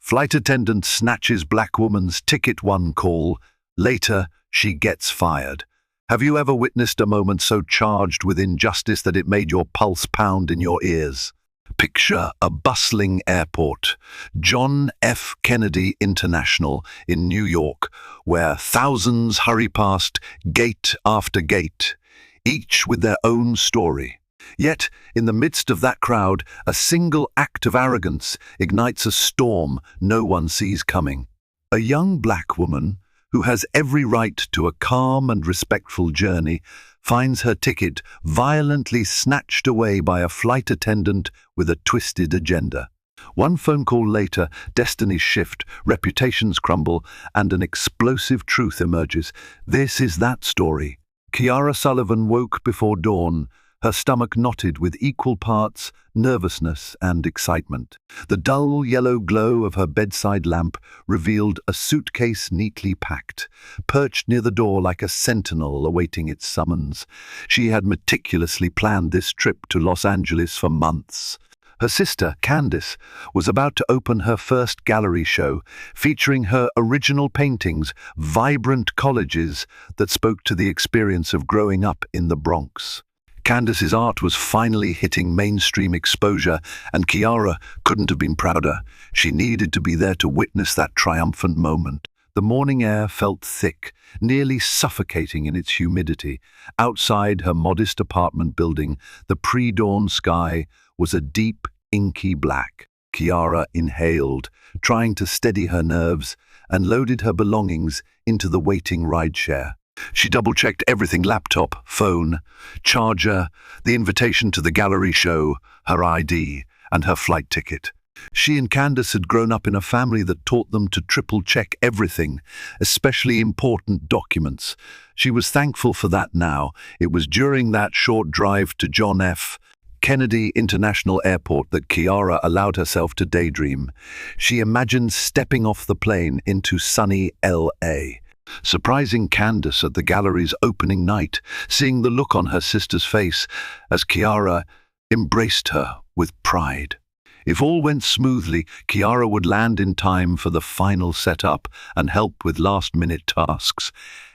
Flight attendant snatches black woman's ticket, one call. Later, she gets fired. Have you ever witnessed a moment so charged with injustice that it made your pulse pound in your ears? Picture a bustling airport, John F. Kennedy International in New York, where thousands hurry past gate after gate, each with their own story. Yet, in the midst of that crowd, a single act of arrogance ignites a storm no one sees coming. A young black woman, who has every right to a calm and respectful journey, finds her ticket violently snatched away by a flight attendant with a twisted agenda. One phone call later, destinies shift, reputations crumble, and an explosive truth emerges. This is that story. Kiara Sullivan woke before dawn, her stomach knotted with equal parts nervousness and excitement. The dull yellow glow of her bedside lamp revealed a suitcase neatly packed, perched near the door like a sentinel awaiting its summons. She had meticulously planned this trip to Los Angeles for months. Her sister, Candace, was about to open her first gallery show, featuring her original paintings, vibrant collages that spoke to the experience of growing up in the Bronx. Candace's art was finally hitting mainstream exposure, and Kiara couldn't have been prouder. She needed to be there to witness that triumphant moment. The morning air felt thick, nearly suffocating in its humidity. Outside her modest apartment building, the pre-dawn sky was a deep, inky black. Kiara inhaled, trying to steady her nerves, and loaded her belongings into the waiting rideshare. She double-checked everything: laptop, phone, charger, the invitation to the gallery show, her ID, and her flight ticket. She and Candace had grown up in a family that taught them to triple-check everything, especially important documents. She was thankful for that now. It was during that short drive to John F. Kennedy International Airport that Kiara allowed herself to daydream. She imagined stepping off the plane into sunny L.A., surprising Candace at the gallery's opening night, seeing the look on her sister's face as Kiara embraced her with pride. If all went smoothly, Kiara would land in time for the final setup and help with last-minute tasks.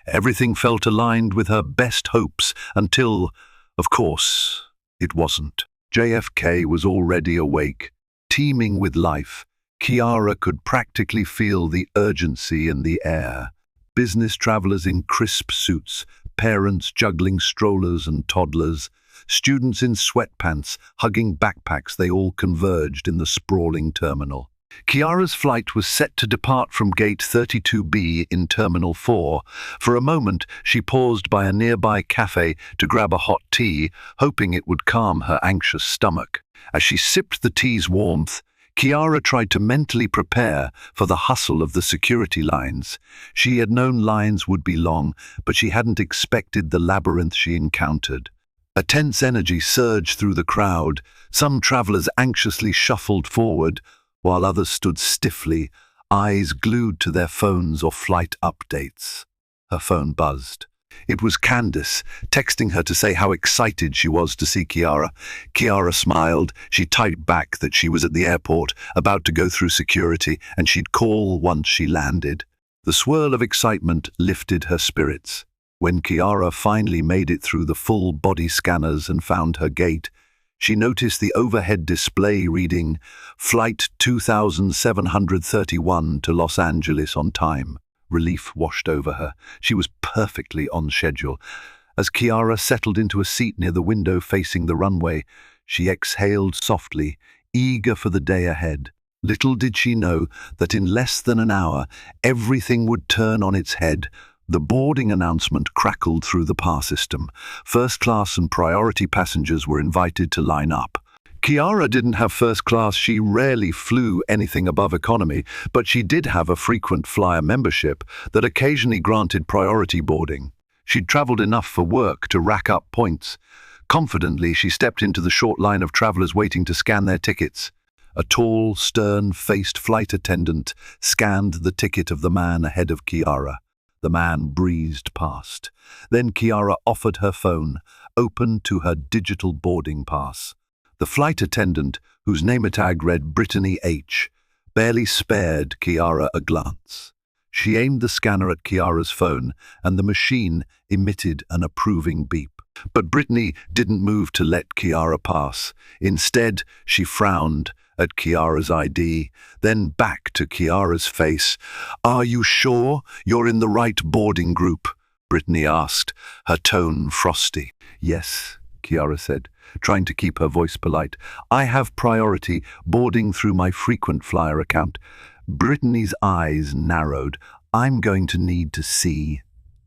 Everything felt aligned with her best hopes until, of course, it wasn't. JFK was already awake, teeming with life. Kiara could practically feel the urgency in the air. Business travelers in crisp suits, parents juggling strollers and toddlers, students in sweatpants hugging backpacks, they all converged in the sprawling terminal. Kiara's flight was set to depart from gate 32B in Terminal 4. For a moment, she paused by a nearby cafe to grab a hot tea, hoping it would calm her anxious stomach. As she sipped the tea's warmth, Kiara tried to mentally prepare for the hustle of the security lines. She had known lines would be long, but she hadn't expected the labyrinth she encountered. A tense energy surged through the crowd. Some travelers anxiously shuffled forward, while others stood stiffly, eyes glued to their phones or flight updates. Her phone buzzed. It was Candace, texting her to say how excited she was to see Kiara. Kiara smiled. She typed back that she was at the airport, about to go through security, and she'd call once she landed. The swirl of excitement lifted her spirits. When Kiara finally made it through the full body scanners and found her gate, she noticed the overhead display reading, "Flight 2731 to Los Angeles on time." Relief washed over her. She was perfectly on schedule. As Kiara settled into a seat near the window facing the runway, she exhaled softly, eager for the day ahead. Little did she know that in less than an hour, everything would turn on its head. The boarding announcement crackled through the PAR system. First class and priority passengers were invited to line up. Kiara didn't have first class. She rarely flew anything above economy, but she did have a frequent flyer membership that occasionally granted priority boarding. She'd traveled enough for work to rack up points. Confidently, she stepped into the short line of travelers waiting to scan their tickets. A tall, stern-faced flight attendant scanned the ticket of the man ahead of Kiara. The man breezed past. Then Kiara offered her phone, open to her digital boarding pass. The flight attendant, whose name tag read Brittany H., barely spared Kiara a glance. She aimed the scanner at Kiara's phone, and the machine emitted an approving beep. But Brittany didn't move to let Kiara pass. Instead, she frowned at Kiara's ID, then back to Kiara's face. "Are you sure you're in the right boarding group?" Brittany asked, her tone frosty. "Yes," Kiara said, trying to keep her voice polite. "I have priority boarding through my frequent flyer account." Brittany's eyes narrowed. "I'm going to need to see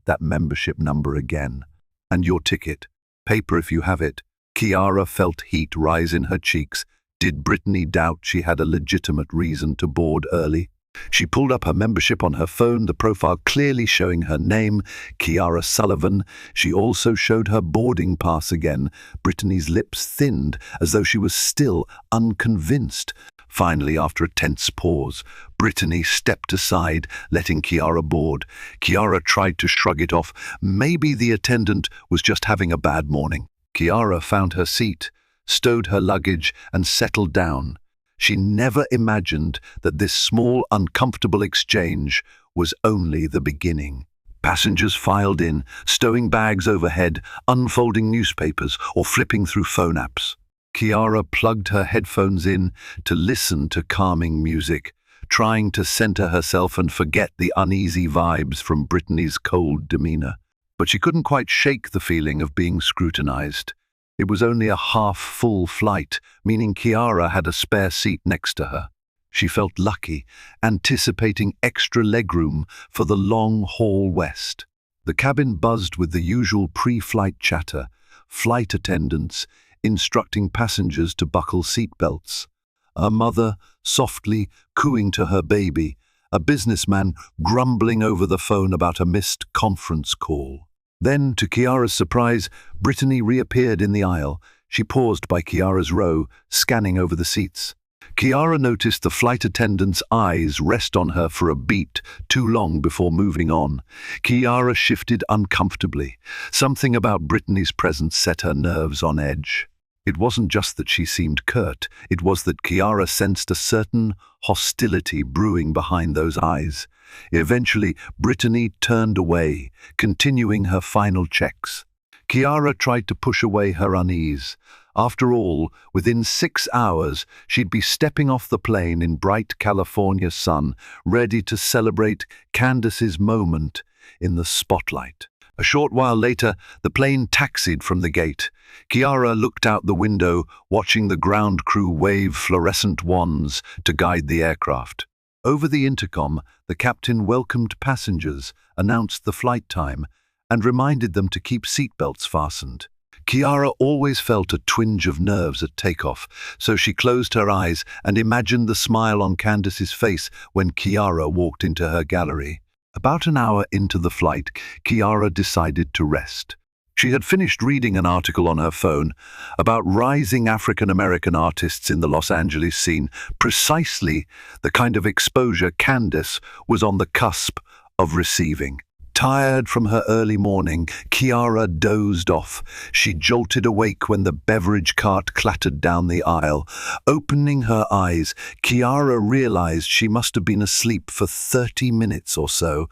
that membership number again. And your ticket. Paper if you have it." Kiara felt heat rise in her cheeks. Did Brittany doubt she had a legitimate reason to board early? She pulled up her membership on her phone, the profile clearly showing her name, Kiara Sullivan. She also showed her boarding pass again. Brittany's lips thinned, as though she was still unconvinced. Finally, after a tense pause, Brittany stepped aside, letting Kiara board. Kiara tried to shrug it off. Maybe the attendant was just having a bad morning. Kiara found her seat, stowed her luggage, and settled down. She never imagined that this small, uncomfortable exchange was only the beginning. Passengers filed in, stowing bags overhead, unfolding newspapers, or flipping through phone apps. Kiara plugged her headphones in to listen to calming music, trying to center herself and forget the uneasy vibes from Brittany's cold demeanor. But she couldn't quite shake the feeling of being scrutinized. It was only a half-full flight, meaning Kiara had a spare seat next to her. She felt lucky, anticipating extra legroom for the long haul west. The cabin buzzed with the usual pre-flight chatter, flight attendants instructing passengers to buckle seatbelts, a mother softly cooing to her baby, a businessman grumbling over the phone about a missed conference call. Then, to Kiara's surprise, Brittany reappeared in the aisle. She paused by Kiara's row, scanning over the seats. Kiara noticed the flight attendant's eyes rest on her for a beat too long before moving on. Kiara shifted uncomfortably. Something about Brittany's presence set her nerves on edge. It wasn't just that she seemed curt, it was that Kiara sensed a certain hostility brewing behind those eyes. Eventually, Brittany turned away, continuing her final checks. Kiara tried to push away her unease. After all, within 6 hours, she'd be stepping off the plane in bright California sun, ready to celebrate Candace's moment in the spotlight. A short while later, the plane taxied from the gate. Kiara looked out the window, watching the ground crew wave fluorescent wands to guide the aircraft. Over the intercom, the captain welcomed passengers, announced the flight time, and reminded them to keep seatbelts fastened. Kiara always felt a twinge of nerves at takeoff, so she closed her eyes and imagined the smile on Candace's face when Kiara walked into her gallery. About an hour into the flight, Kiara decided to rest. She had finished reading an article on her phone about rising African-American artists in the Los Angeles scene, precisely the kind of exposure Candace was on the cusp of receiving. Tired from her early morning, Kiara dozed off. She jolted awake when the beverage cart clattered down the aisle. Opening her eyes, Kiara realized she must have been asleep for 30 minutes or so.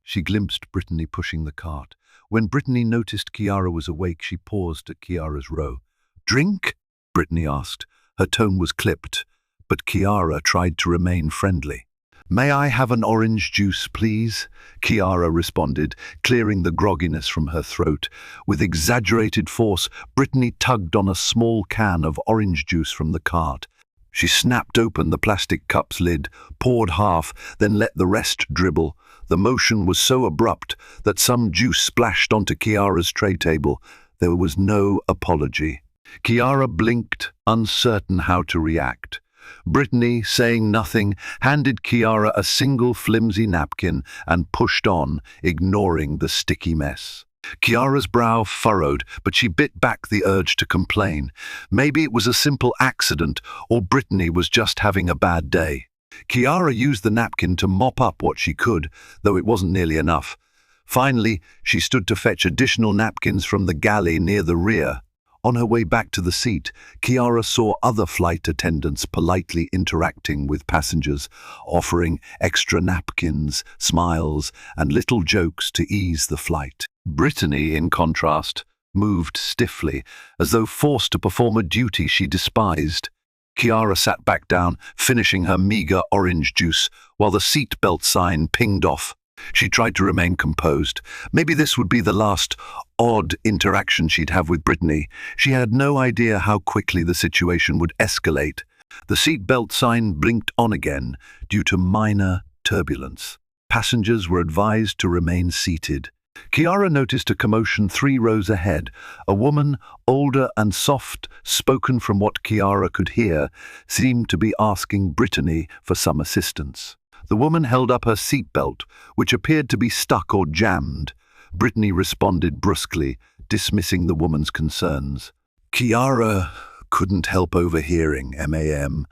She glimpsed Brittany pushing the cart. When Brittany noticed Kiara was awake, she paused at Kiara's row. "Drink?" Brittany asked. Her tone was clipped, but Kiara tried to remain friendly. "May I have an orange juice, please?" Kiara responded, clearing the grogginess from her throat. With exaggerated force, Brittany tugged on a small can of orange juice from the cart. She snapped open the plastic cup's lid, poured half, then let the rest dribble. The motion was so abrupt that some juice splashed onto Kiara's tray table. There was no apology. Kiara blinked, uncertain how to react. Brittany, saying nothing, handed Kiara a single flimsy napkin and pushed on, ignoring the sticky mess. Kiara's brow furrowed, but she bit back the urge to complain. Maybe it was a simple accident, or Brittany was just having a bad day. Kiara used the napkin to mop up what she could, though it wasn't nearly enough. Finally, she stood to fetch additional napkins from the galley near the rear. On her way back to the seat, Kiara saw other flight attendants politely interacting with passengers, offering extra napkins, smiles, and little jokes to ease the flight. Brittany, in contrast, moved stiffly, as though forced to perform a duty she despised. Kiara sat back down, finishing her meager orange juice, while the seatbelt sign pinged off. She tried to remain composed. Maybe this would be the last odd interaction she'd have with Brittany. She had no idea how quickly the situation would escalate. The seatbelt sign blinked on again due to minor turbulence. Passengers were advised to remain seated. Kiara noticed a commotion 3 rows ahead. A woman, older and soft-spoken from what Kiara could hear, seemed to be asking Brittany for some assistance. The woman held up her seatbelt, which appeared to be stuck or jammed. Brittany responded brusquely, dismissing the woman's concerns. Kiara couldn't help overhearing, ma'am.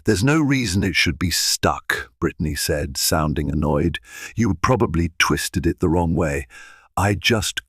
There's no reason it should be stuck, Brittany said, sounding annoyed. You probably twisted it the wrong way.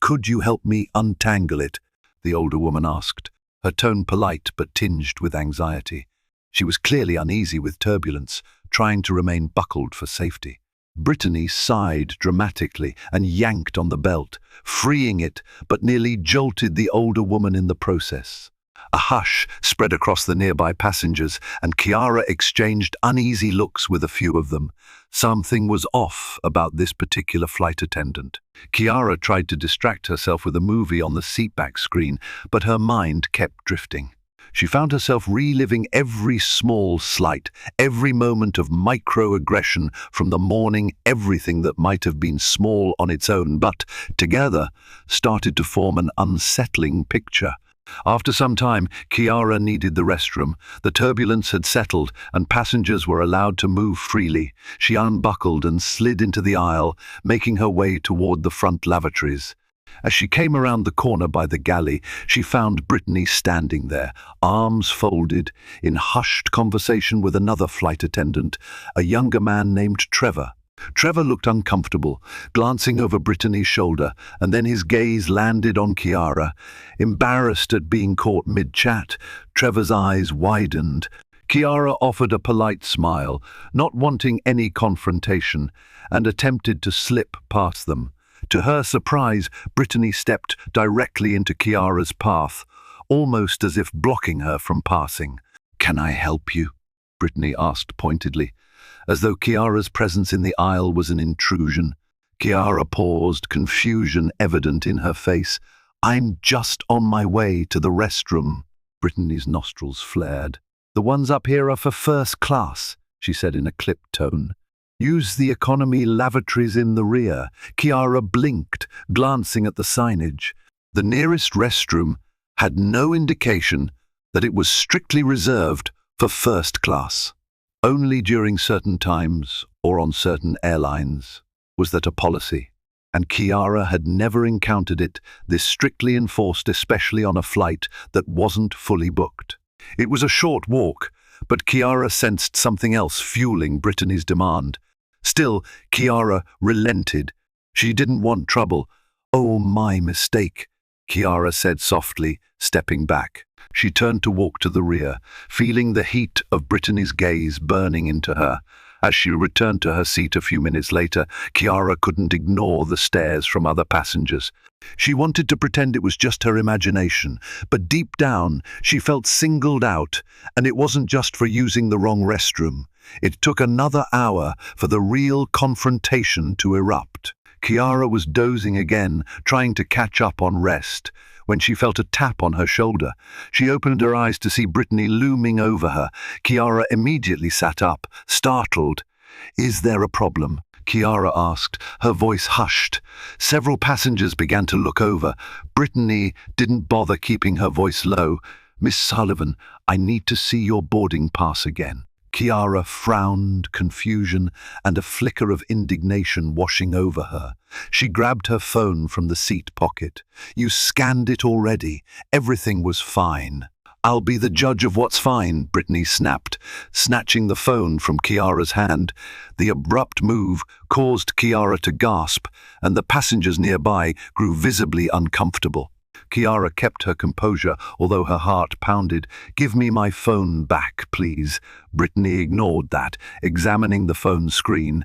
Could you help me untangle it? The older woman asked, her tone polite but tinged with anxiety. She was clearly uneasy with turbulence, trying to remain buckled for safety. Brittany sighed dramatically and yanked on the belt, freeing it, but nearly jolted the older woman in the process. A hush spread across the nearby passengers, and Kiara exchanged uneasy looks with a few of them. Something was off about this particular flight attendant. Kiara tried to distract herself with a movie on the seatback screen, but her mind kept drifting. She found herself reliving every small slight, every moment of microaggression from the morning, everything that might have been small on its own, but, together, started to form an unsettling picture. After some time, Kiara needed the restroom. The turbulence had settled, and passengers were allowed to move freely. She unbuckled and slid into the aisle, making her way toward the front lavatories. As she came around the corner by the galley, she found Brittany standing there, arms folded, in hushed conversation with another flight attendant, a younger man named Trevor. Trevor looked uncomfortable, glancing over Brittany's shoulder, and then his gaze landed on Kiara. Embarrassed at being caught mid-chat, Trevor's eyes widened. Kiara offered a polite smile, not wanting any confrontation, and attempted to slip past them. To her surprise, Brittany stepped directly into Kiara's path, almost as if blocking her from passing. "Can I help you?" Brittany asked pointedly, as though Kiara's presence in the aisle was an intrusion. Kiara paused, confusion evident in her face. "I'm just on my way to the restroom." Brittany's nostrils flared. "The ones up here are for first class," she said in a clipped tone. "Use the economy lavatories in the rear." Kiara blinked, glancing at the signage. The nearest restroom had no indication that it was strictly reserved for first class. Only during certain times, or on certain airlines, was that a policy, and Kiara had never encountered it, this strictly enforced especially on a flight that wasn't fully booked. It was a short walk, but Kiara sensed something else fueling Brittany's demand. Still, Kiara relented. She didn't want trouble. "Oh, my mistake," Kiara said softly, stepping back. She turned to walk to the rear, feeling the heat of Brittany's gaze burning into her. As she returned to her seat a few minutes later, Kiara couldn't ignore the stares from other passengers. She wanted to pretend it was just her imagination, but deep down she felt singled out, and it wasn't just for using the wrong restroom. It took another hour for the real confrontation to erupt. Kiara was dozing again, trying to catch up on rest, when she felt a tap on her shoulder. She opened her eyes to see Brittany looming over her. Kiara immediately sat up, startled. "Is there a problem?" Kiara asked, her voice hushed. Several passengers began to look over. Brittany didn't bother keeping her voice low. "Miss Sullivan, I need to see your boarding pass again." Kiara frowned, confusion and a flicker of indignation washing over her. She grabbed her phone from the seat pocket. "You scanned it already. Everything was fine." "I'll be the judge of what's fine," Brittany snapped, snatching the phone from Kiara's hand. The abrupt move caused Kiara to gasp, and the passengers nearby grew visibly uncomfortable. Kiara kept her composure, although her heart pounded. "Give me my phone back, please." Brittany ignored that, examining the phone screen.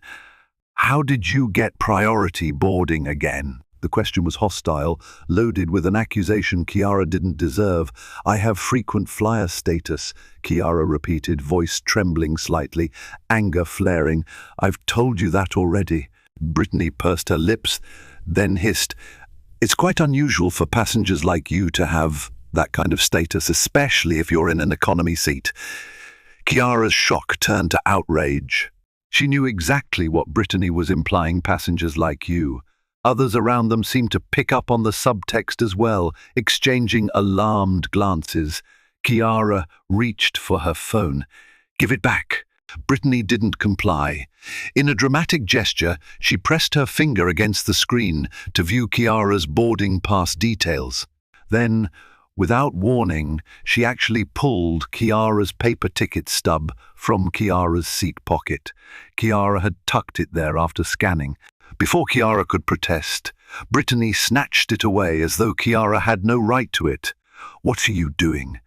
"How did you get priority boarding again?" The question was hostile, loaded with an accusation Kiara didn't deserve. "I have frequent flyer status," Kiara repeated, voice trembling slightly, anger flaring. "I've told you that already." Brittany pursed her lips, then hissed, "It's quite unusual for passengers like you to have that kind of status, especially if you're in an economy seat." Kiara's shock turned to outrage. She knew exactly what Brittany was implying: passengers like you. Others around them seemed to pick up on the subtext as well, exchanging alarmed glances. Kiara reached for her phone. "Give it back." Brittany didn't comply. In a dramatic gesture, she pressed her finger against the screen to view Kiara's boarding pass details. Then, without warning, she actually pulled Kiara's paper ticket stub from Kiara's seat pocket. Kiara had tucked it there after scanning. Before Kiara could protest, Brittany snatched it away as though Kiara had no right to it. "What are you doing?"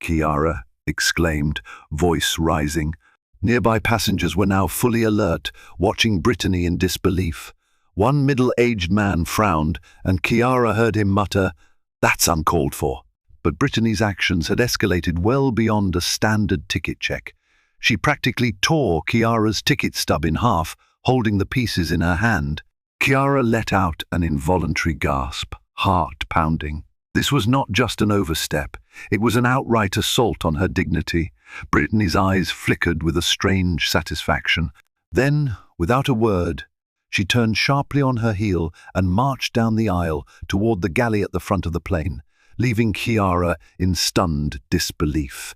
Kiara exclaimed, voice rising. Nearby passengers were now fully alert, watching Brittany in disbelief. One middle-aged man frowned, and Kiara heard him mutter, "That's uncalled for." But Brittany's actions had escalated well beyond a standard ticket check. She practically tore Kiara's ticket stub in half, holding the pieces in her hand. Kiara let out an involuntary gasp, heart pounding. This was not just an overstep, it was an outright assault on her dignity. Brittany's eyes flickered with a strange satisfaction. Then, without a word, she turned sharply on her heel and marched down the aisle toward the galley at the front of the plane, leaving Kiara in stunned disbelief.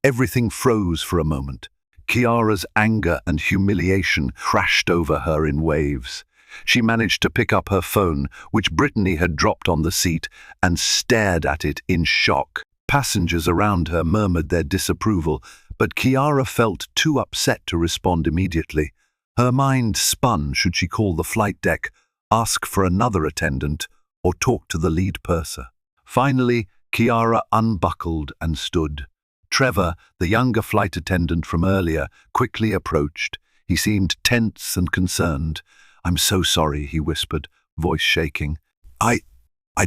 Everything froze for a moment. Kiara's anger and humiliation crashed over her in waves. She managed to pick up her phone, which Brittany had dropped on the seat, and stared at it in shock. Passengers around her murmured their disapproval, but Kiara felt too upset to respond immediately. Her mind spun: should she call the flight deck, ask for another attendant, or talk to the lead purser? Finally, Kiara unbuckled and stood. Trevor, the younger flight attendant from earlier, quickly approached. He seemed tense and concerned. "I'm so sorry," he whispered, voice shaking. I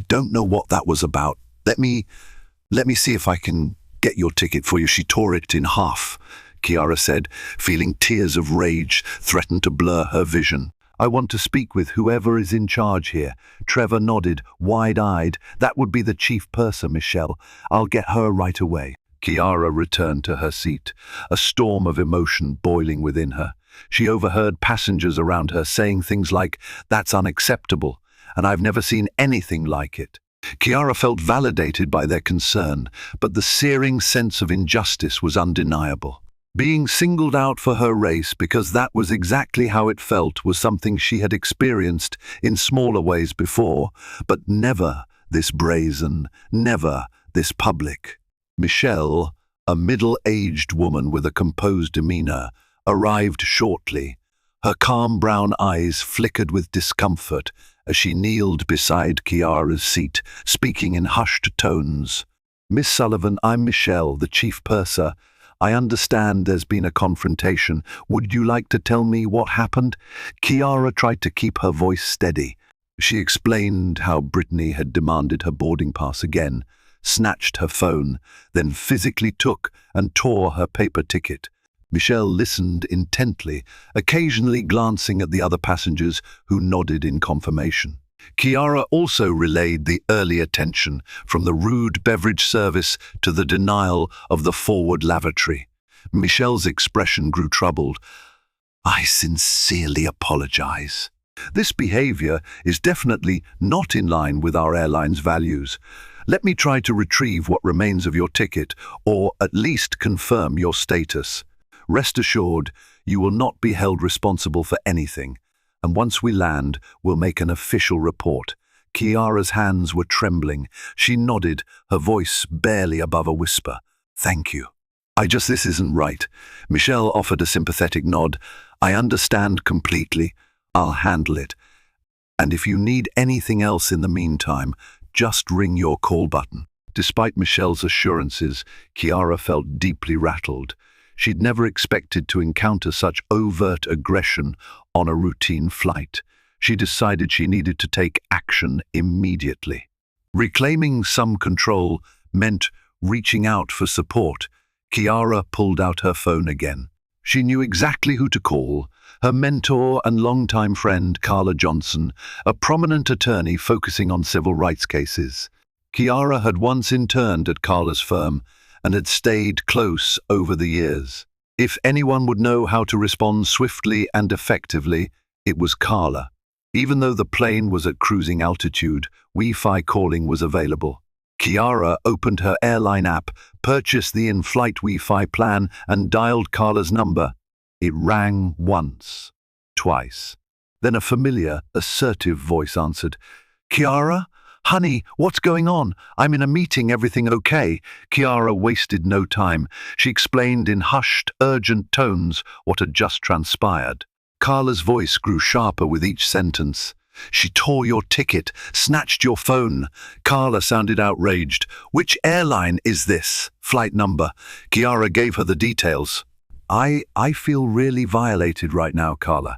don't know what that was about. Let me see if I can get your ticket for you." She tore it in half, Kiara said, feeling tears of rage threaten to blur her vision. "I want to speak with whoever is in charge here." Trevor nodded, wide-eyed. "That would be the chief purser, Michelle. I'll get her right away." Kiara returned to her seat, a storm of emotion boiling within her. She overheard passengers around her saying things like, "That's unacceptable," and "I've never seen anything like it." Kiara felt validated by their concern, but the searing sense of injustice was undeniable. Being singled out for her race because that was exactly how it felt was something she had experienced in smaller ways before, but never this brazen, never this public. Michelle, a middle-aged woman with a composed demeanor, arrived shortly. Her calm brown eyes flickered with discomfort as she kneeled beside Kiara's seat, speaking in hushed tones. "Miss Sullivan, I'm Michelle, the chief purser. I understand there's been a confrontation. Would you like to tell me what happened?" Kiara tried to keep her voice steady. She explained how Brittany had demanded her boarding pass again, snatched her phone, then physically took and tore her paper ticket. Michelle listened intently, occasionally glancing at the other passengers who nodded in confirmation. Kiara also relayed the earlier tension, from the rude beverage service to the denial of the forward lavatory. Michelle's expression grew troubled. "I sincerely apologize. This behavior is definitely not in line with our airline's values. Let me try to retrieve what remains of your ticket, or at least confirm your status. Rest assured, you will not be held responsible for anything, and once we land, we'll make an official report." Kiara's hands were trembling. She nodded, her voice barely above a whisper. "Thank you. This isn't right." Michelle offered a sympathetic nod. "I understand completely. I'll handle it. And if you need anything else in the meantime, Just ring your call button. Despite Michelle's assurances, Kiara felt deeply rattled. She'd never expected to encounter such overt aggression on a routine flight. She decided she needed to take action immediately. Reclaiming some control meant reaching out for support. Kiara pulled out her phone again. She knew exactly who to call: her mentor and longtime friend, Carla Johnson, a prominent attorney focusing on civil rights cases. Kiara had once interned at Carla's firm and had stayed close over the years. If anyone would know how to respond swiftly and effectively, it was Carla. Even though the plane was at cruising altitude, Wi-Fi calling was available. Kiara opened her airline app, purchased the in-flight Wi-Fi plan, and dialed Carla's number. It rang once, twice. Then a familiar, assertive voice answered. "Kiara? Honey, what's going on? I'm in a meeting, everything okay?" Kiara wasted no time. She explained in hushed, urgent tones what had just transpired. Carla's voice grew sharper with each sentence. "She tore your ticket, snatched your phone." Carla sounded outraged. "Which airline is this? Flight number?" Kiara gave her the details. I feel really violated right now, Carla.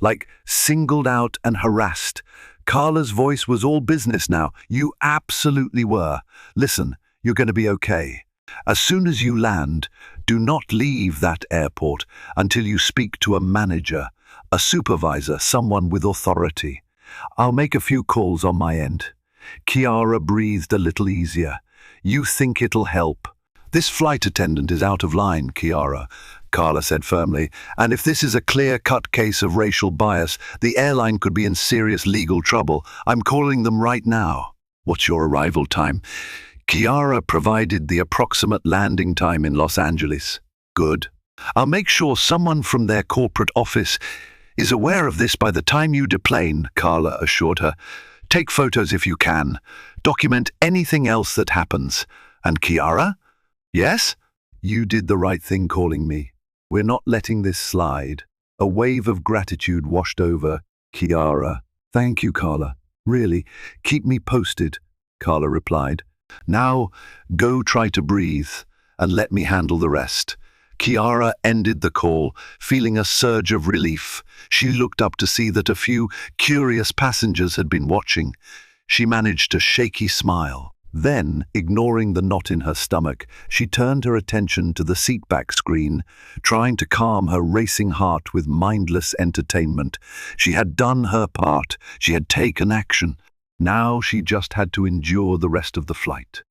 Like singled out and harassed." Carla's voice was all business now. "You absolutely were. Listen, you're going to be okay. As soon as you land, do not leave that airport until you speak to a manager, a supervisor, someone with authority. I'll make a few calls on my end." Kiara breathed a little easier. "You think it'll help?" "This flight attendant is out of line, Kiara," Carla said firmly, "and if this is a clear-cut case of racial bias, the airline could be in serious legal trouble. I'm calling them right now." "What's your arrival time?" Kiara provided the approximate landing time in Los Angeles. "Good. I'll make sure someone from their corporate office is aware of this by the time you deplane," Carla assured her. "Take photos if you can. Document anything else that happens. And Kiara?" "Yes?" "You did the right thing calling me. We're not letting this slide." A wave of gratitude washed over Kiara. "Thank you, Carla. Really, keep me posted," Carla replied. "Now, go try to breathe and let me handle the rest." Kiara ended the call, feeling a surge of relief. She looked up to see that a few curious passengers had been watching. She managed a shaky smile. Then, ignoring the knot in her stomach, she turned her attention to the seatback screen, trying to calm her racing heart with mindless entertainment. She had done her part. She had taken action. Now she just had to endure the rest of the flight.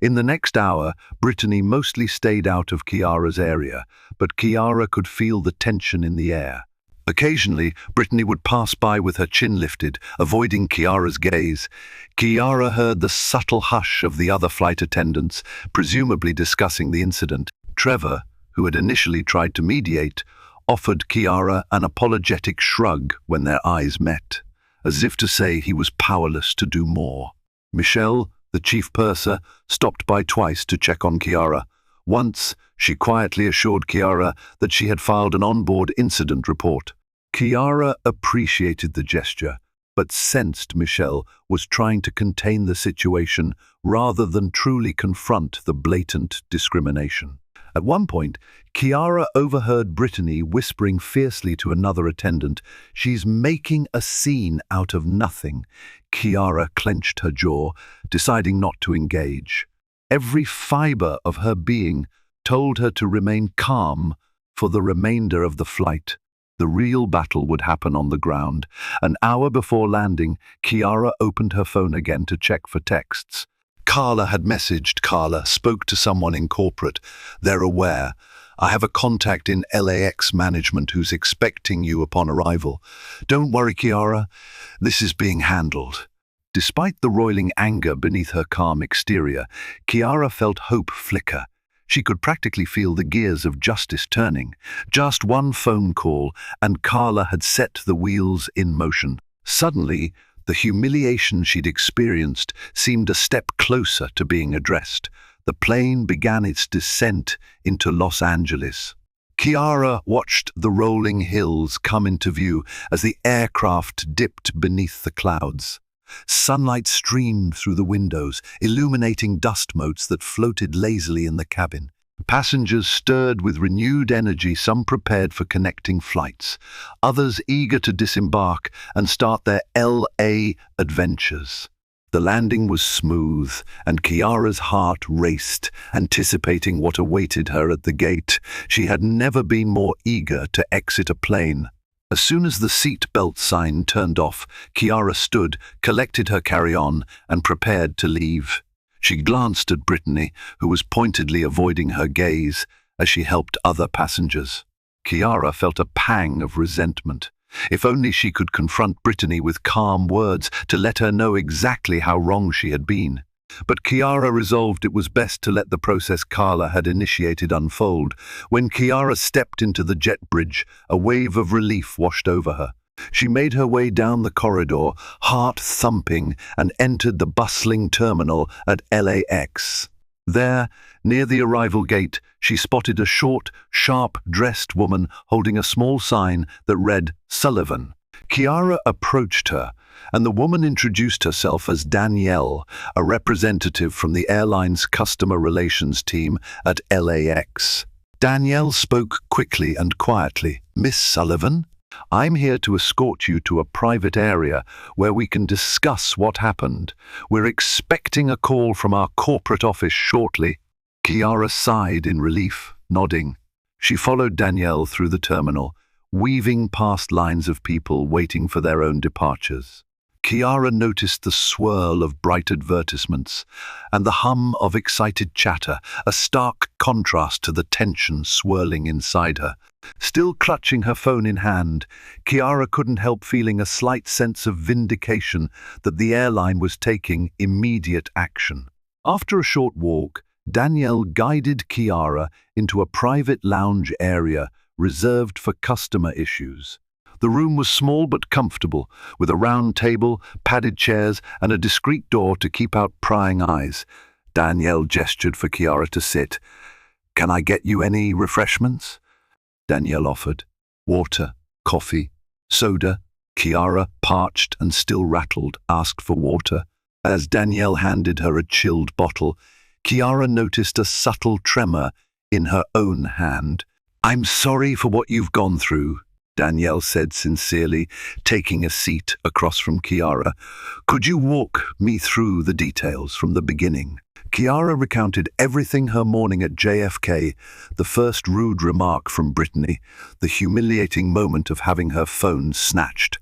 In the next hour, Brittany mostly stayed out of Kiara's area, but Kiara could feel the tension in the air. Occasionally, Brittany would pass by with her chin lifted, avoiding Kiara's gaze. Kiara heard the subtle hush of the other flight attendants, presumably discussing the incident. Trevor, who had initially tried to mediate, offered Kiara an apologetic shrug when their eyes met, as if to say he was powerless to do more. Michelle, the chief purser, stopped by twice to check on Kiara. Once, she quietly assured Kiara that she had filed an onboard incident report. Kiara appreciated the gesture, but sensed Michelle was trying to contain the situation rather than truly confront the blatant discrimination. At one point, Kiara overheard Brittany whispering fiercely to another attendant, "She's making a scene out of nothing." Kiara clenched her jaw, deciding not to engage. Every fiber of her being told her to remain calm for the remainder of the flight. The real battle would happen on the ground. An hour before landing, Kiara opened her phone again to check for texts. Carla had messaged. Carla spoke to someone in corporate. "They're aware. I have a contact in LAX management who's expecting you upon arrival. Don't worry, Kiara. This is being handled." Despite the roiling anger beneath her calm exterior, Kiara felt hope flicker. She could practically feel the gears of justice turning. Just one phone call, and Carla had set the wheels in motion. Suddenly, the humiliation she'd experienced seemed a step closer to being addressed. The plane began its descent into Los Angeles. Kiara watched the rolling hills come into view as the aircraft dipped beneath the clouds. Sunlight streamed through the windows, illuminating dust motes that floated lazily in the cabin. Passengers stirred with renewed energy, some prepared for connecting flights, others eager to disembark and start their LA adventures. The landing was smooth, and Kiara's heart raced, anticipating what awaited her at the gate. She had never been more eager to exit a plane. As soon as the seat belt sign turned off, Kiara stood, collected her carry-on, and prepared to leave. She glanced at Brittany, who was pointedly avoiding her gaze as she helped other passengers. Kiara felt a pang of resentment. If only she could confront Brittany with calm words to let her know exactly how wrong she had been. But Kiara resolved it was best to let the process Carla had initiated unfold. When Kiara stepped into the jet bridge, a wave of relief washed over her. She made her way down the corridor, heart thumping, and entered the bustling terminal at LAX. There, near the arrival gate, she spotted a short, sharp-dressed woman holding a small sign that read Sullivan. Kiara approached her, and the woman introduced herself as Danielle, a representative from the airline's customer relations team at LAX. Danielle spoke quickly and quietly. "Miss Sullivan, I'm here to escort you to a private area where we can discuss what happened. We're expecting a call from our corporate office shortly." Kiara sighed in relief, nodding. She followed Danielle through the terminal, weaving past lines of people waiting for their own departures. Kiara noticed the swirl of bright advertisements and the hum of excited chatter, a stark contrast to the tension swirling inside her. Still clutching her phone in hand, Kiara couldn't help feeling a slight sense of vindication that the airline was taking immediate action. After a short walk, Danielle guided Kiara into a private lounge area reserved for customer issues. The room was small but comfortable, with a round table, padded chairs, and a discreet door to keep out prying eyes. Danielle gestured for Kiara to sit. "Can I get you any refreshments?" Danielle offered. Water, coffee, soda. Kiara, parched and still rattled, asked for water. As Danielle handed her a chilled bottle, Kiara noticed a subtle tremor in her own hand. "I'm sorry for what you've gone through," Danielle said sincerely, taking a seat across from Kiara. "Could you walk me through the details from the beginning?" Kiara recounted everything: her morning at JFK, the first rude remark from Brittany, the humiliating moment of having her phone snatched,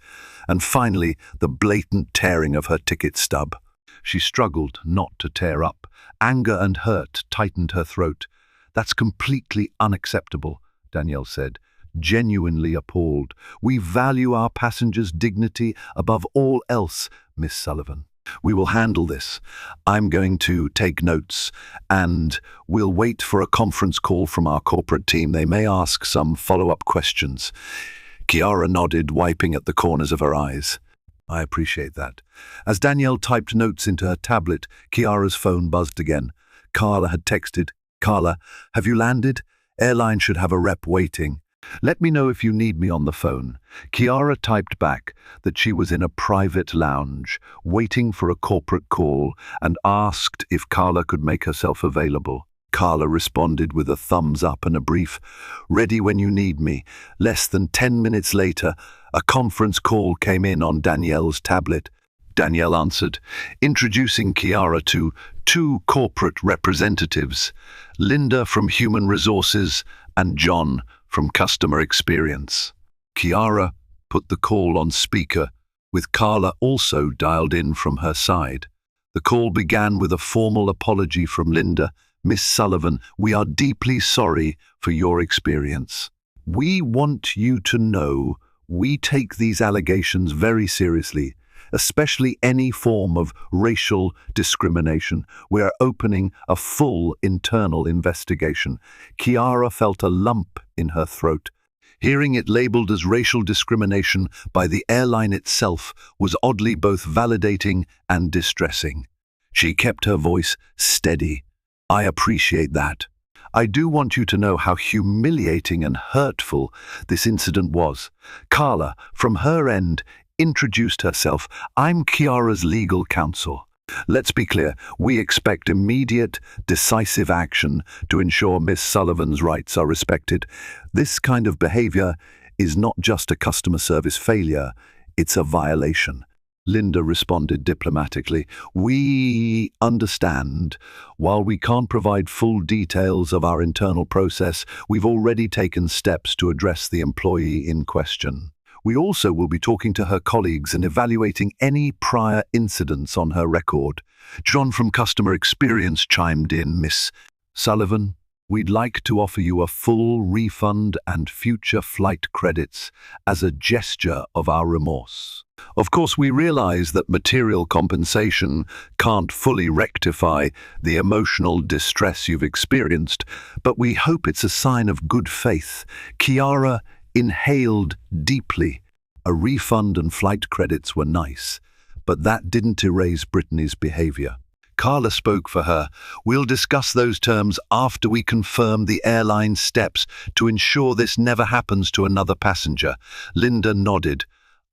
and finally the blatant tearing of her ticket stub. She struggled not to tear up. Anger and hurt tightened her throat. "That's completely unacceptable," Danielle said, genuinely appalled. "We value our passengers' dignity above all else, Miss Sullivan. We will handle this. I'm going to take notes, and we'll wait for a conference call from our corporate team. They may ask some follow-up questions." Kiara nodded, wiping at the corners of her eyes. "I appreciate that." As Danielle typed notes into her tablet, Kiara's phone buzzed again. Carla had texted. "Carla, have you landed? Airline should have a rep waiting. Let me know if you need me on the phone." Kiara typed back that she was in a private lounge, waiting for a corporate call, and asked if Carla could make herself available. Carla responded with a thumbs up and a brief, "Ready when you need me." Less than 10 minutes later, a conference call came in on Danielle's tablet. Danielle answered, introducing Kiara to two corporate representatives, Linda from Human Resources and John from Customer Experience. Kiara put the call on speaker, with Carla also dialed in from her side. The call began with a formal apology from Linda. "Miss Sullivan, we are deeply sorry for your experience. We want you to know we take these allegations very seriously, especially any form of racial discrimination. We are opening a full internal investigation." Kiara felt a lump in her throat. Hearing it labeled as racial discrimination by the airline itself was oddly both validating and distressing. She kept her voice steady. "I appreciate that. I do want you to know how humiliating and hurtful this incident was. Carla, from her end, introduced herself. "I'm Kiara's legal counsel. Let's be clear, we expect immediate, decisive action to ensure Miss Sullivan's rights are respected. This kind of behavior is not just a customer service failure, it's a violation." Linda responded diplomatically. "We understand. While we can't provide full details of our internal process, we've already taken steps to address the employee in question. We also will be talking to her colleagues and evaluating any prior incidents on her record." John from Customer Experience chimed in. "Miss Sullivan, we'd like to offer you a full refund and future flight credits as a gesture of our remorse. Of course, we realize that material compensation can't fully rectify the emotional distress you've experienced, but we hope it's a sign of good faith." Kiara inhaled deeply. A refund and flight credits were nice, but that didn't erase Brittany's behavior. Carla spoke for her. "We'll discuss those terms after we confirm the airline's steps to ensure this never happens to another passenger." Linda nodded.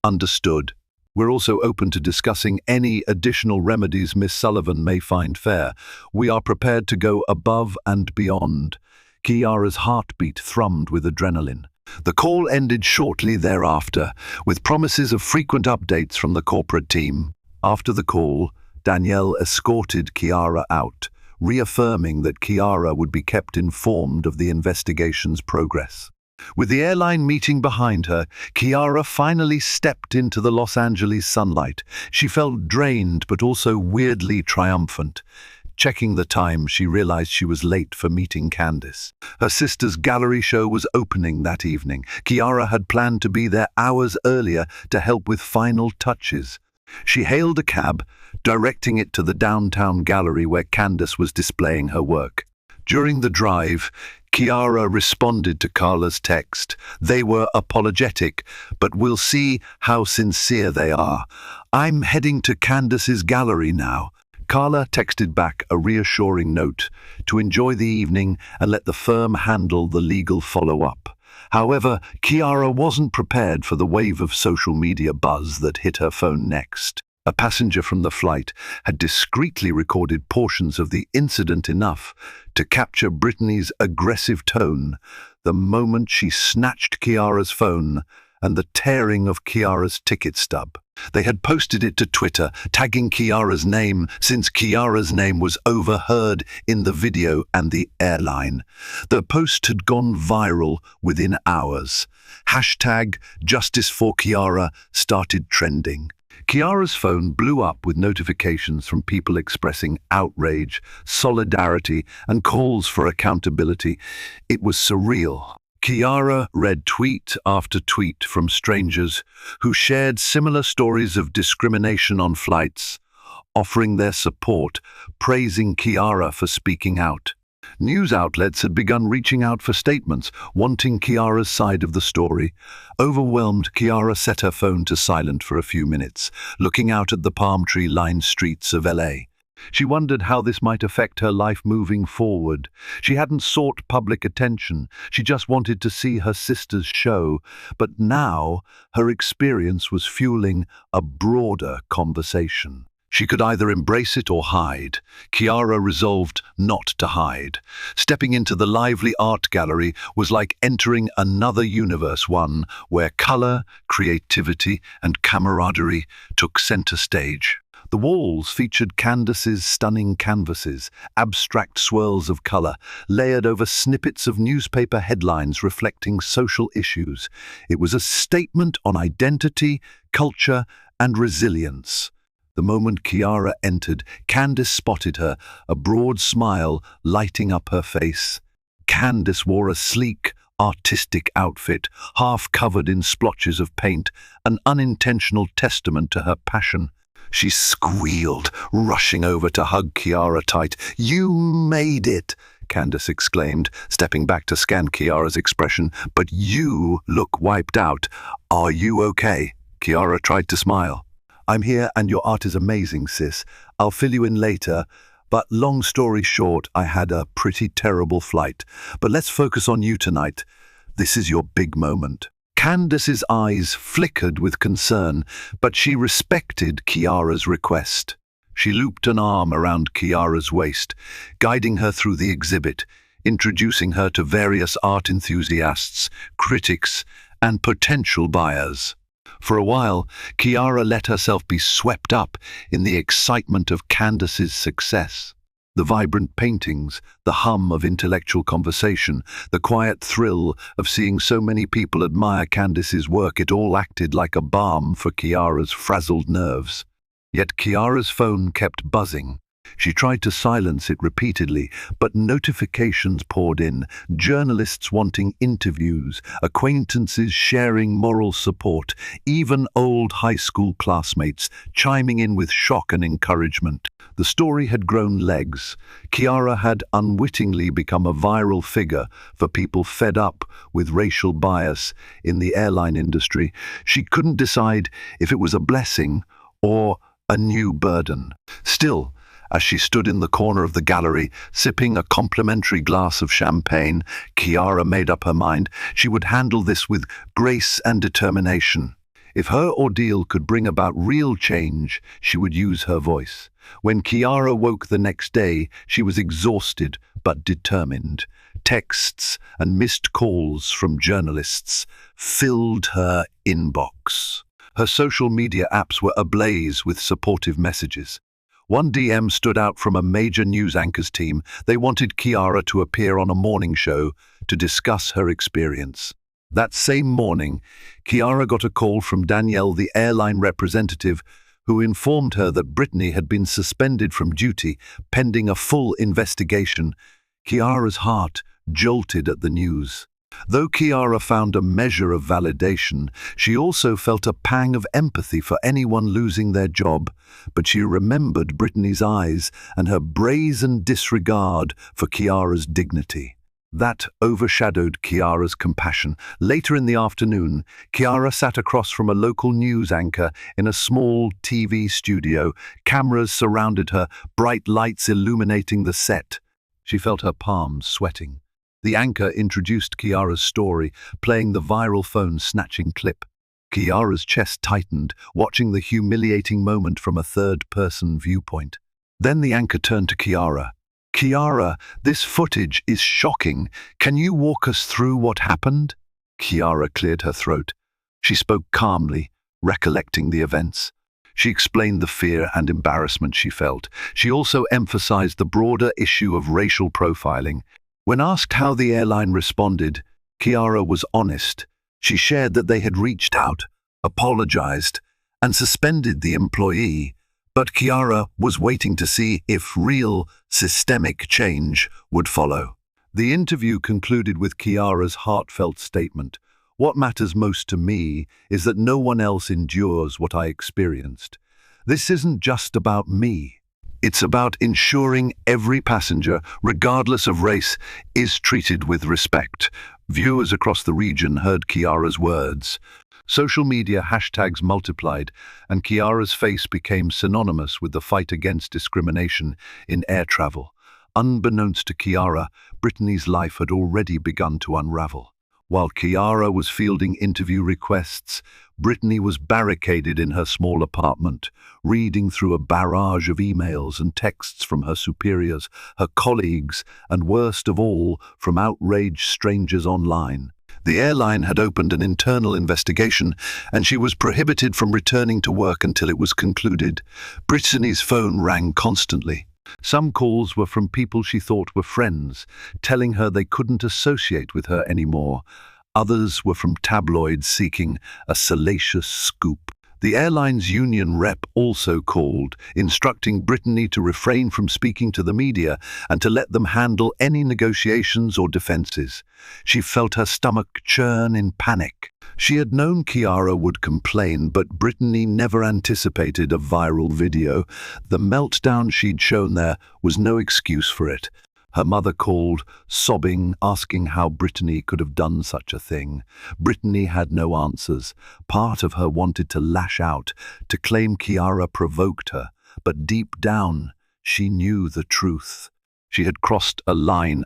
"Understood. We're also open to discussing any additional remedies Miss Sullivan may find fair. We are prepared to go above and beyond." Kiara's heartbeat thrummed with adrenaline. The call ended shortly thereafter, with promises of frequent updates from the corporate team. After the call, Danielle escorted Kiara out, reaffirming that Kiara would be kept informed of the investigation's progress. With the airline meeting behind her, Kiara finally stepped into the Los Angeles sunlight. She felt drained but also weirdly triumphant. Checking the time, she realized she was late for meeting Candace. Her sister's gallery show was opening that evening. Kiara had planned to be there hours earlier to help with final touches. She hailed a cab, directing it to the downtown gallery where Candace was displaying her work. During the drive, Kiara responded to Carla's text. "They were apologetic, but we'll see how sincere they are. I'm heading to Candace's gallery now." Carla texted back a reassuring note to enjoy the evening and let the firm handle the legal follow-up. However, Kiara wasn't prepared for the wave of social media buzz that hit her phone next. A passenger from the flight had discreetly recorded portions of the incident enough to capture Brittany's aggressive tone the moment she snatched Kiara's phone and the tearing of Kiara's ticket stub. They had posted it to Twitter, tagging Kiara's name since Kiara's name was overheard in the video and the airline. The post had gone viral within hours. Hashtag Justice for Kiara started trending. Kiara's phone blew up with notifications from people expressing outrage, solidarity, and calls for accountability. It was surreal. Kiara read tweet after tweet from strangers who shared similar stories of discrimination on flights, offering their support, praising Kiara for speaking out. News outlets had begun reaching out for statements, wanting Kiara's side of the story. Overwhelmed, Kiara set her phone to silent for a few minutes, looking out at the palm tree-lined streets of LA. She wondered how this might affect her life moving forward. She hadn't sought public attention. She just wanted to see her sister's show. But now, her experience was fueling a broader conversation. She could either embrace it or hide. Kiara resolved not to hide. Stepping into the lively art gallery was like entering another universe, one where color, creativity, and camaraderie took center stage. The walls featured Candace's stunning canvases, abstract swirls of color, layered over snippets of newspaper headlines reflecting social issues. It was a statement on identity, culture, and resilience. The moment Kiara entered, Candace spotted her, a broad smile lighting up her face. Candace wore a sleek, artistic outfit, half covered in splotches of paint, an unintentional testament to her passion. She squealed, rushing over to hug Kiara tight. "You made it!" Candace exclaimed, stepping back to scan Kiara's expression. "But you look wiped out. Are you okay?" Kiara tried to smile. "I'm here and your art is amazing, sis. I'll fill you in later. But long story short, I had a pretty terrible flight. But let's focus on you tonight. This is your big moment." Candace's eyes flickered with concern, but she respected Kiara's request. She looped an arm around Kiara's waist, guiding her through the exhibit, introducing her to various art enthusiasts, critics, and potential buyers. For a while, Kiara let herself be swept up in the excitement of Candace's success. The vibrant paintings, the hum of intellectual conversation, the quiet thrill of seeing so many people admire Candace's work, it all acted like a balm for Kiara's frazzled nerves. Yet Kiara's phone kept buzzing. She tried to silence it repeatedly, but notifications poured in, journalists wanting interviews, acquaintances sharing moral support, even old high school classmates chiming in with shock and encouragement. The story had grown legs. Kiara had unwittingly become a viral figure for people fed up with racial bias in the airline industry. She couldn't decide if it was a blessing or a new burden. Still, as she stood in the corner of the gallery, sipping a complimentary glass of champagne, Kiara made up her mind she would handle this with grace and determination. If her ordeal could bring about real change, she would use her voice. When Kiara woke the next day, she was exhausted but determined. Texts and missed calls from journalists filled her inbox. Her social media apps were ablaze with supportive messages. One DM stood out from a major news anchor's team. They wanted Kiara to appear on a morning show to discuss her experience. That same morning, Kiara got a call from Danielle, the airline representative, who informed her that Brittany had been suspended from duty pending a full investigation. Kiara's heart jolted at the news. Though Kiara found a measure of validation, she also felt a pang of empathy for anyone losing their job, but she remembered Brittany's eyes and her brazen disregard for Kiara's dignity. That overshadowed Kiara's compassion. Later in the afternoon, Kiara sat across from a local news anchor in a small TV studio. Cameras surrounded her, bright lights illuminating the set. She felt her palms sweating. The anchor introduced Kiara's story, playing the viral phone-snatching clip. Kiara's chest tightened, watching the humiliating moment from a third-person viewpoint. Then the anchor turned to Kiara. "Kiara, this footage is shocking. Can you walk us through what happened?" Kiara cleared her throat. She spoke calmly, recollecting the events. She explained the fear and embarrassment she felt. She also emphasized the broader issue of racial profiling. When asked how the airline responded, Kiara was honest. She shared that they had reached out, apologized, and suspended the employee, but Kiara was waiting to see if real, systemic change would follow. The interview concluded with Kiara's heartfelt statement. "What matters most to me is that no one else endures what I experienced. This isn't just about me. It's about ensuring every passenger, regardless of race, is treated with respect." Viewers across the region heard Kiara's words. Social media hashtags multiplied, and Kiara's face became synonymous with the fight against discrimination in air travel. Unbeknownst to Kiara, Brittany's life had already begun to unravel. While Kiara was fielding interview requests, Brittany was barricaded in her small apartment, reading through a barrage of emails and texts from her superiors, her colleagues, and worst of all, from outraged strangers online. The airline had opened an internal investigation, and she was prohibited from returning to work until it was concluded. Brittany's phone rang constantly. Some calls were from people she thought were friends, telling her they couldn't associate with her anymore. Others were from tabloids seeking a salacious scoop. The airline's union rep also called, instructing Brittany to refrain from speaking to the media and to let them handle any negotiations or defenses. She felt her stomach churn in panic. She had known Kiara would complain, but Brittany never anticipated a viral video. The meltdown she'd shown there was no excuse for it. Her mother called, sobbing, asking how Brittany could have done such a thing. Brittany had no answers. Part of her wanted to lash out, to claim Kiara provoked her, but deep down, she knew the truth. She had crossed a line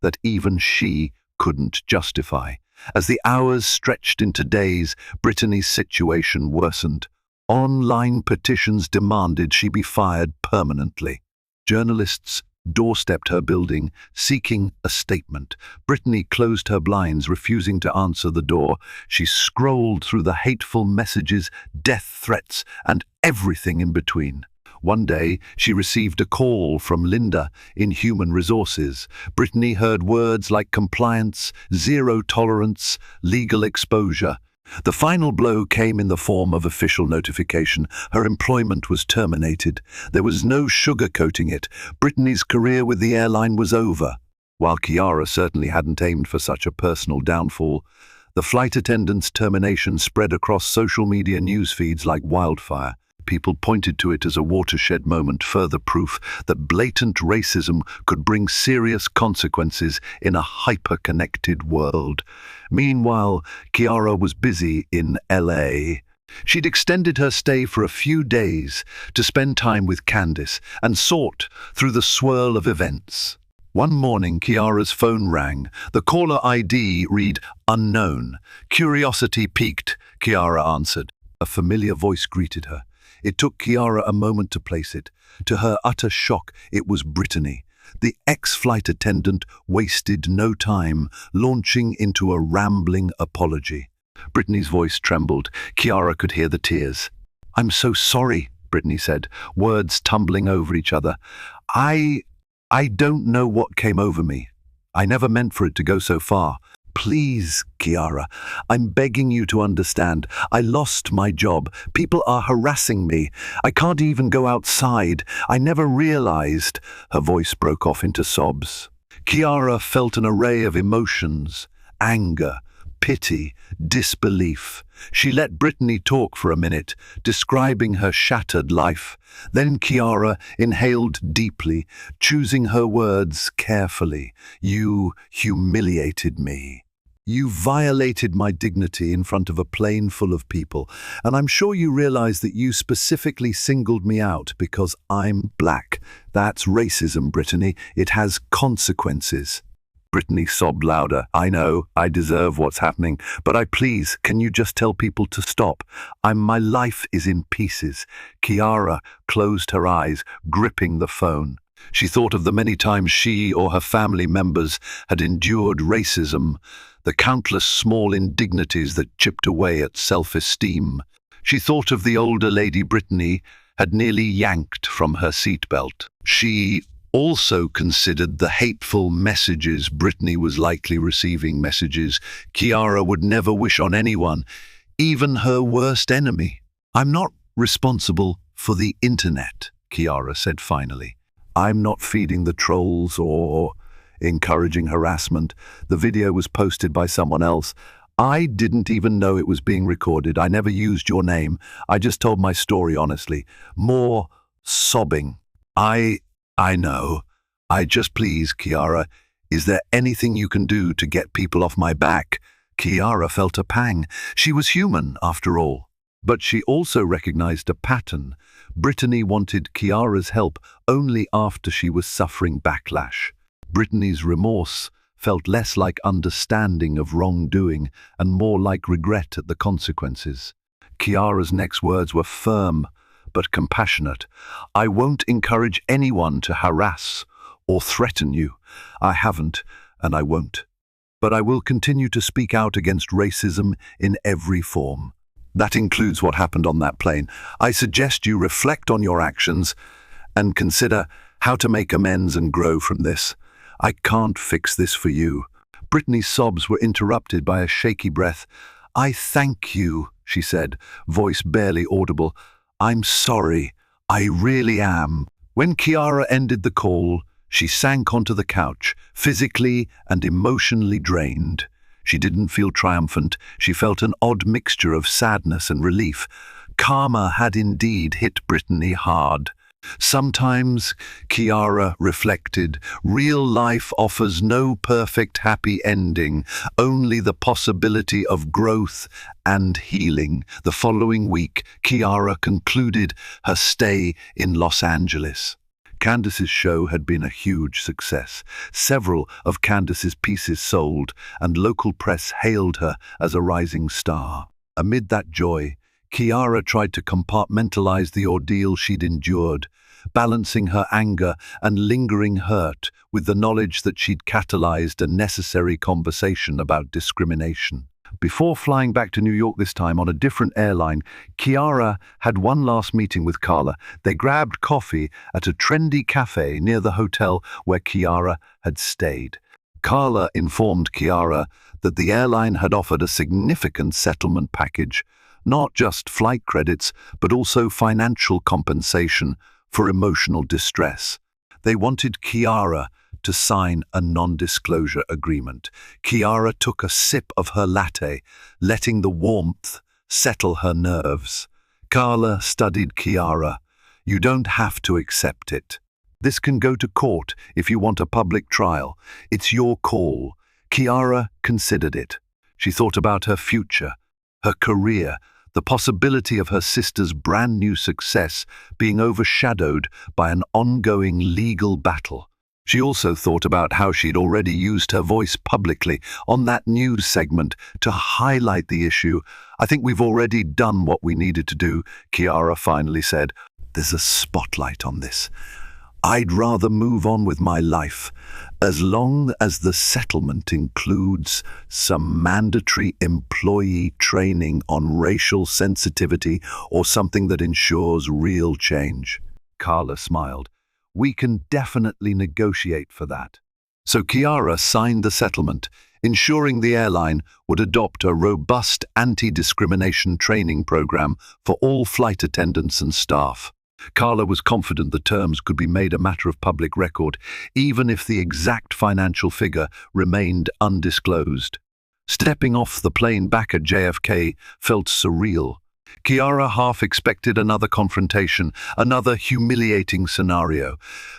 that even she couldn't justify. As the hours stretched into days, Brittany's situation worsened. Online petitions demanded she be fired permanently. Journalists doorstepped her building, seeking a statement. Brittany closed her blinds, refusing to answer the door. She scrolled through the hateful messages, death threats, and everything in between. One day, she received a call from Linda in Human Resources. Brittany heard words like compliance, zero tolerance, legal exposure. The final blow came in the form of official notification. Her employment was terminated. There was no sugarcoating it. Brittany's career with the airline was over. While Kiara certainly hadn't aimed for such a personal downfall, the flight attendant's termination spread across social media news feeds like wildfire. People pointed to it as a watershed moment, further proof that blatant racism could bring serious consequences in a hyper-connected world. Meanwhile, Kiara was busy in LA. She'd extended her stay for a few days to spend time with Candice and sort through the swirl of events. One morning, Kiara's phone rang. The caller ID read, "Unknown." Curiosity piqued. Kiara answered. A familiar voice greeted her. It took Kiara a moment to place it. To her utter shock, it was Brittany. The ex-flight attendant wasted no time, launching into a rambling apology. Brittany's voice trembled. Kiara could hear the tears. "I'm so sorry," Brittany said, words tumbling over each other. I don't know what came over me. I never meant for it to go so far. Please, Kiara, I'm begging you to understand. I lost my job. People are harassing me. I can't even go outside. I never realized." Her voice broke off into sobs. Kiara felt an array of emotions: anger, pity, disbelief. She let Brittany talk for a minute, describing her shattered life. Then Kiara inhaled deeply, choosing her words carefully. "You humiliated me. You violated my dignity in front of a plane full of people, and I'm sure you realize that you specifically singled me out because I'm black. That's racism, Brittany. It has consequences." Brittany sobbed louder. "I know, I deserve what's happening, but please, can you just tell people to stop? My life is in pieces." Kiara closed her eyes, gripping the phone. She thought of the many times she or her family members had endured racism, the countless small indignities that chipped away at self-esteem. She thought of the older lady Brittany had nearly yanked from her seatbelt. She also considered the hateful messages Brittany was likely receiving, messages Kiara would never wish on anyone, even her worst enemy. "I'm not responsible for the internet," Kiara said finally. "I'm not feeding the trolls or encouraging harassment. The video was posted by someone else. I didn't even know it was being recorded. I never used your name. I just told my story honestly." More sobbing. I know. Please, Kiara, is there anything you can do to get people off my back?" Kiara felt a pang. She was human, after all. But she also recognized a pattern. Brittany wanted Kiara's help only after she was suffering backlash. Brittany's remorse felt less like understanding of wrongdoing and more like regret at the consequences. Kiara's next words were firm but compassionate. "I won't encourage anyone to harass or threaten you. I haven't, and I won't. But I will continue to speak out against racism in every form. That includes what happened on that plane. I suggest you reflect on your actions and consider how to make amends and grow from this. I can't fix this for you." Brittany's sobs were interrupted by a shaky breath. "I thank you," she said, voice barely audible. "I'm sorry. I really am." When Kiara ended the call, she sank onto the couch, physically and emotionally drained. She didn't feel triumphant. She felt an odd mixture of sadness and relief. Karma had indeed hit Brittany hard. Sometimes, Kiara reflected, real life offers no perfect happy ending, only the possibility of growth and healing. The following week, Kiara concluded her stay in Los Angeles. Candace's show had been a huge success. Several of Candace's pieces sold, and local press hailed her as a rising star. Amid that joy, Kiara tried to compartmentalize the ordeal she'd endured, balancing her anger and lingering hurt with the knowledge that she'd catalyzed a necessary conversation about discrimination. Before flying back to New York this time on a different airline, Kiara had one last meeting with Carla. They grabbed coffee at a trendy cafe near the hotel where Kiara had stayed. Carla informed Kiara that the airline had offered a significant settlement package, not just flight credits, but also financial compensation for emotional distress. They wanted Kiara to sign a non-disclosure agreement. Kiara took a sip of her latte, letting the warmth settle her nerves. Carla studied Kiara. "You don't have to accept it. This can go to court if you want a public trial. It's your call." Kiara considered it. She thought about her future, her career, the possibility of her sister's brand new success being overshadowed by an ongoing legal battle. She also thought about how she'd already used her voice publicly on that news segment to highlight the issue. "I think we've already done what we needed to do," Kiara finally said. "There's a spotlight on this. I'd rather move on with my life, as long as the settlement includes some mandatory employee training on racial sensitivity or something that ensures real change." Carla smiled. "We can definitely negotiate for that." So Kiara signed the settlement, ensuring the airline would adopt a robust anti-discrimination training program for all flight attendants and staff. Carla was confident the terms could be made a matter of public record, even if the exact financial figure remained undisclosed. Stepping off the plane back at JFK felt surreal. Kiara half expected another confrontation, another humiliating scenario.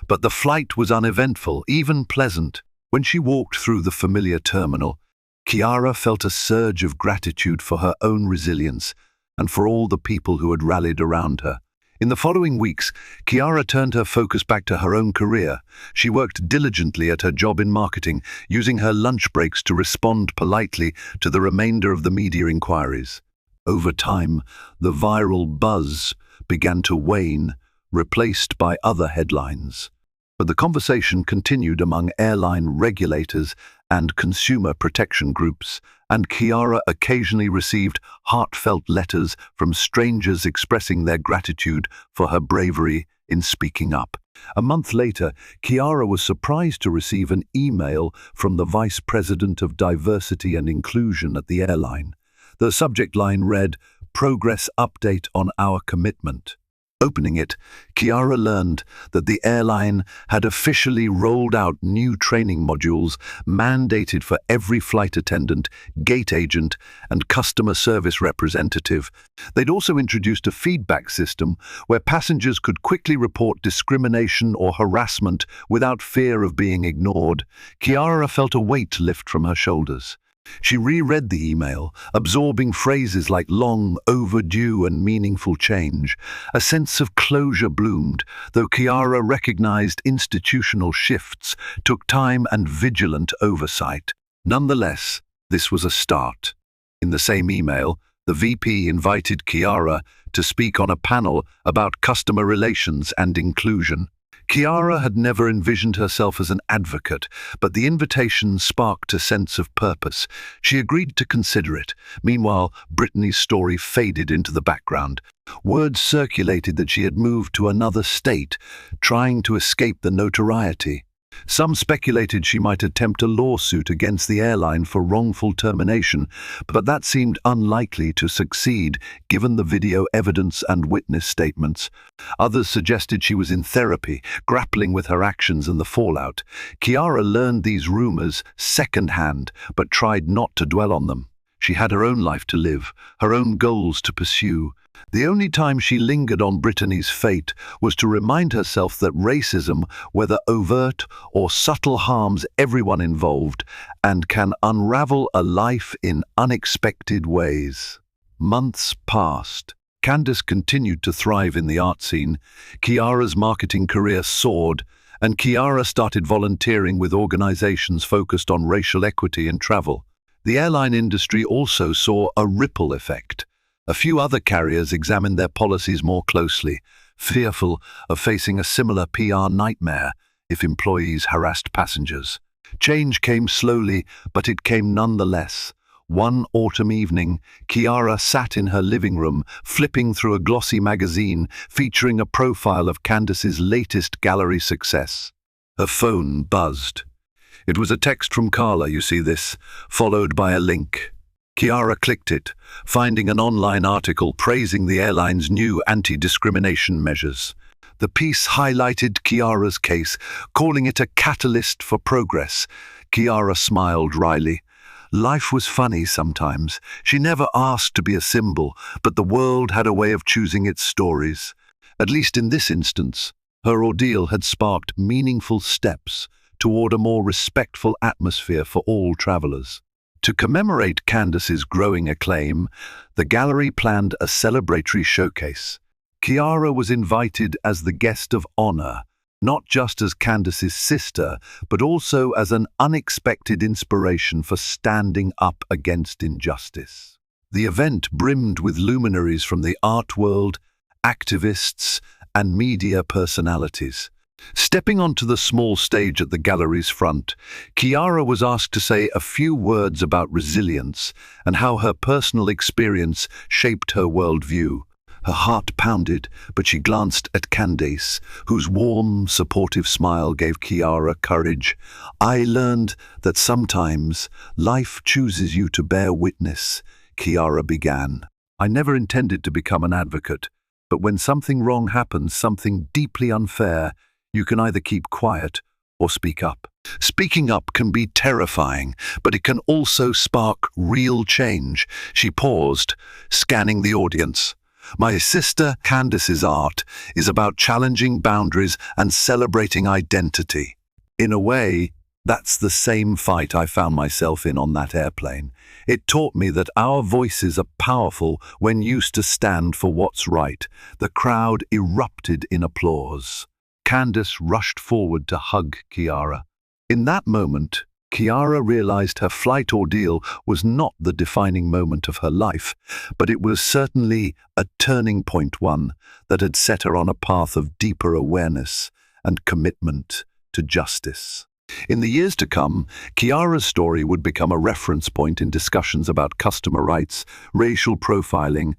But the flight was uneventful, even pleasant. When she walked through the familiar terminal, Kiara felt a surge of gratitude for her own resilience and for all the people who had rallied around her. In the following weeks, Kiara turned her focus back to her own career. She worked diligently at her job in marketing, using her lunch breaks to respond politely to the remainder of the media inquiries. Over time, the viral buzz began to wane, replaced by other headlines. But the conversation continued among airline regulators and consumer protection groups, and Kiara occasionally received heartfelt letters from strangers expressing their gratitude for her bravery in speaking up. A month later, Kiara was surprised to receive an email from the Vice President of Diversity and Inclusion at the airline. The subject line read, "Progress update on our commitment." Opening it, Kiara learned that the airline had officially rolled out new training modules mandated for every flight attendant, gate agent, and customer service representative. They'd also introduced a feedback system where passengers could quickly report discrimination or harassment without fear of being ignored. Kiara felt a weight lift from her shoulders. She reread the email, absorbing phrases like long, overdue, and meaningful change. A sense of closure bloomed, though Kiara recognized institutional shifts took time and vigilant oversight. Nonetheless, this was a start. In the same email, the VP invited Kiara to speak on a panel about customer relations and inclusion. Kiara had never envisioned herself as an advocate, but the invitation sparked a sense of purpose. She agreed to consider it. Meanwhile, Brittany's story faded into the background. Word circulated that she had moved to another state, trying to escape the notoriety. Some speculated she might attempt a lawsuit against the airline for wrongful termination, but that seemed unlikely to succeed given the video evidence and witness statements. Others suggested she was in therapy, grappling with her actions and the fallout. Kiara learned these rumors secondhand, but tried not to dwell on them. She had her own life to live, her own goals to pursue. The only time she lingered on Brittany's fate was to remind herself that racism, whether overt or subtle, harms everyone involved and can unravel a life in unexpected ways. Months passed. Candace continued to thrive in the art scene. Kiara's marketing career soared, and Kiara started volunteering with organizations focused on racial equity in travel. The airline industry also saw a ripple effect. A few other carriers examined their policies more closely, fearful of facing a similar PR nightmare if employees harassed passengers. Change came slowly, but it came nonetheless. One autumn evening, Kiara sat in her living room, flipping through a glossy magazine featuring a profile of Candace's latest gallery success. Her phone buzzed. It was a text from Carla, you see this, followed by a link. Kiara clicked it, finding an online article praising the airline's new anti-discrimination measures. The piece highlighted Kiara's case, calling it a catalyst for progress. Kiara smiled wryly. Life was funny sometimes. She never asked to be a symbol, but the world had a way of choosing its stories. At least in this instance, her ordeal had sparked meaningful steps toward a more respectful atmosphere for all travelers. To commemorate Candace's growing acclaim, the gallery planned a celebratory showcase. Kiara was invited as the guest of honor, not just as Candace's sister, but also as an unexpected inspiration for standing up against injustice. The event brimmed with luminaries from the art world, activists, and media personalities. Stepping onto the small stage at the gallery's front, Kiara was asked to say a few words about resilience and how her personal experience shaped her worldview. Her heart pounded, but she glanced at Candace, whose warm, supportive smile gave Kiara courage. "I learned that sometimes life chooses you to bear witness," Kiara began. "I never intended to become an advocate, but when something wrong happens, something deeply unfair, you can either keep quiet or speak up. Speaking up can be terrifying, but it can also spark real change." She paused, scanning the audience. "My sister Candace's art is about challenging boundaries and celebrating identity. In a way, that's the same fight I found myself in on that airplane. It taught me that our voices are powerful when used to stand for what's right." The crowd erupted in applause. Candace rushed forward to hug Kiara. In that moment, Kiara realized her flight ordeal was not the defining moment of her life, but it was certainly a turning point, one that had set her on a path of deeper awareness and commitment to justice. In the years to come, Kiara's story would become a reference point in discussions about customer rights, racial profiling,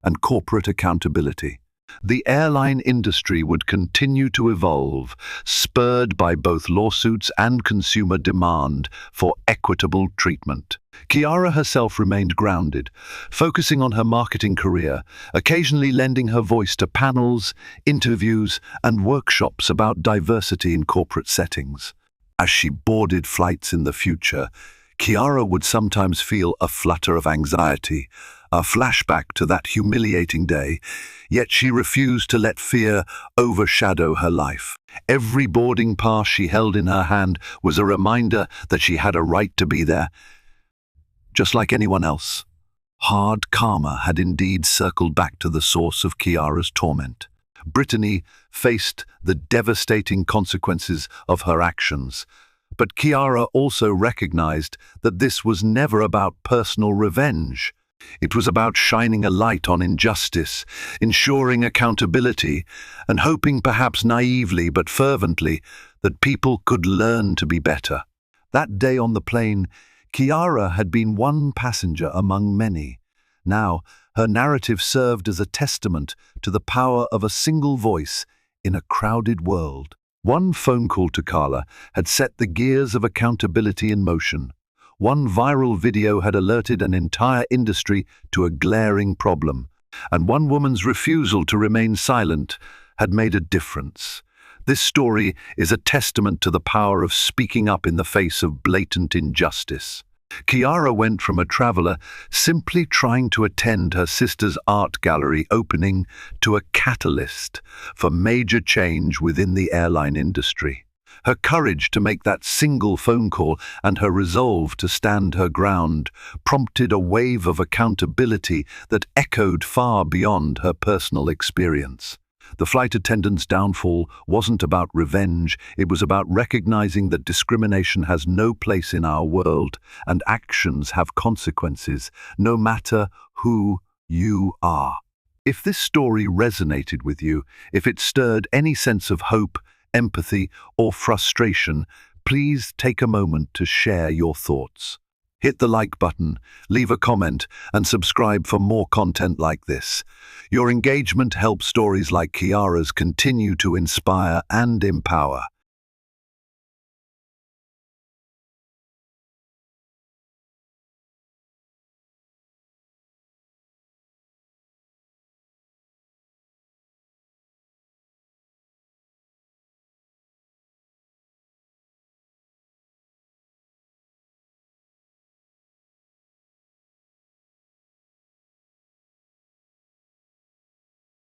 and corporate accountability. The airline industry would continue to evolve, spurred by both lawsuits and consumer demand for equitable treatment. Kiara herself remained grounded, focusing on her marketing career, occasionally lending her voice to panels, interviews, and workshops about diversity in corporate settings. As she boarded flights in the future, Kiara would sometimes feel a flutter of anxiety, a flashback to that humiliating day, yet she refused to let fear overshadow her life. Every boarding pass she held in her hand was a reminder that she had a right to be there, just like anyone else. Hard karma had indeed circled back to the source of Kiara's torment. Brittany faced the devastating consequences of her actions, but Kiara also recognized that this was never about personal revenge. It was about shining a light on injustice, ensuring accountability, and hoping, perhaps naively but fervently, that people could learn to be better. That day on the plane, Kiara had been one passenger among many. Now, her narrative served as a testament to the power of a single voice in a crowded world. One phone call to Carla had set the gears of accountability in motion. One viral video had alerted an entire industry to a glaring problem, and one woman's refusal to remain silent had made a difference. This story is a testament to the power of speaking up in the face of blatant injustice. Kiara went from a traveler simply trying to attend her sister's art gallery opening to a catalyst for major change within the airline industry. Her courage to make that single phone call and her resolve to stand her ground prompted a wave of accountability that echoed far beyond her personal experience. The flight attendant's downfall wasn't about revenge, it was about recognizing that discrimination has no place in our world and actions have consequences, no matter who you are. If this story resonated with you, if it stirred any sense of hope, empathy, or frustration, please take a moment to share your thoughts. Hit the like button, leave a comment, and subscribe for more content like this. Your engagement helps stories like Kiara's continue to inspire and empower.